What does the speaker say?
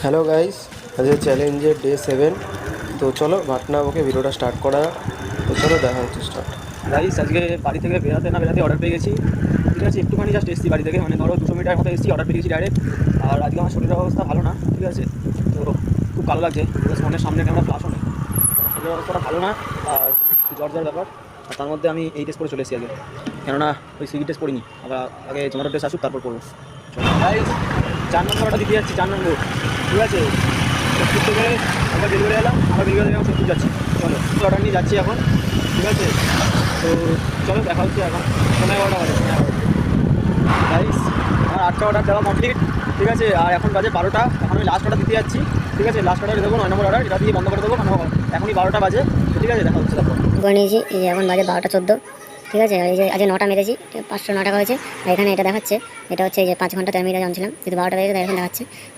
Hello guys, আজকে চ্যালেঞ্জের day 7। তো চলো ভাট না বকে ভিডিওটা স্টার্ট করা যাক। তো চলো দেখা হচ্ছে স্টার্ট। গাইস আজকে বাড়ি থেকে বেরাতে না বেরাতে অর্ডার পেয়ে গেছি। ঠিক আছে, একটুখানি জাস্ট এসেছি বাড়ি থেকে, মানে ধরো 200 মিটার মতো এসেছি, অর্ডার পেয়ে গেছি ডাইরেক্ট। আর আজকে আমার শরীরের অবস্থা ভালো না, ঠিক আছে। তো খুব ভালো লাগছে, ফোনের সামনে ক্যামেরা ফ্লাশও নেই, শরীরের অবস্থাটা ভালো না। আর জ্বর জ্বর ব্যাপার। আর তার মধ্যে আমি এই ড্রেস পরে চলে এসেছি আগে, কেননা ওই সিভি ড্রেস পরিনি, আবার আগে জোম্যাটো ড্রেস আসুক তারপর পরবো। গাইস 4 নম্বর অর্ডার দিতে যাচ্ছি, 4 নম্বর, ঠিক আছে। সত্যি থেকে আমরা ডেলিভারি এলাম, আমরা ডেলিভারি এলাম, সত্যি যাচ্ছি। চলো অর্ডার নিয়ে যাচ্ছি এখন, ঠিক আছে। তো চলো দেখা হচ্ছে এখন, 11:30 বাজে। গাইস আমার 8টা অর্ডার দেওয়া কমপ্লিট, ঠিক আছে। আর এখন বাজে 12টা, এখন আমি লাস্ট অর্ডার দিতে যাচ্ছি, ঠিক আছে। লাস্ট অর্ডার দেবো 9 নম্বর অর্ডার, এটা দিয়ে বন্ধ করে দেবো, কারণ এখনই 12টা বাজে, ঠিক আছে। দেখা হচ্ছে তারপর। করে নিয়েছি, এই যে এখন বাজে 12টা 14, ঠিক আছে। আর এই যে আজকে 9টা মেরেছি, 509 টাকা হয়েছে। আর এখানে এটা দেখাচ্ছে, এটা হচ্ছে এই যে 5 ঘন্টা 13 মিনিটে জমছিলাম, কিন্তু 12টা বেজে এখন দেখাচ্ছে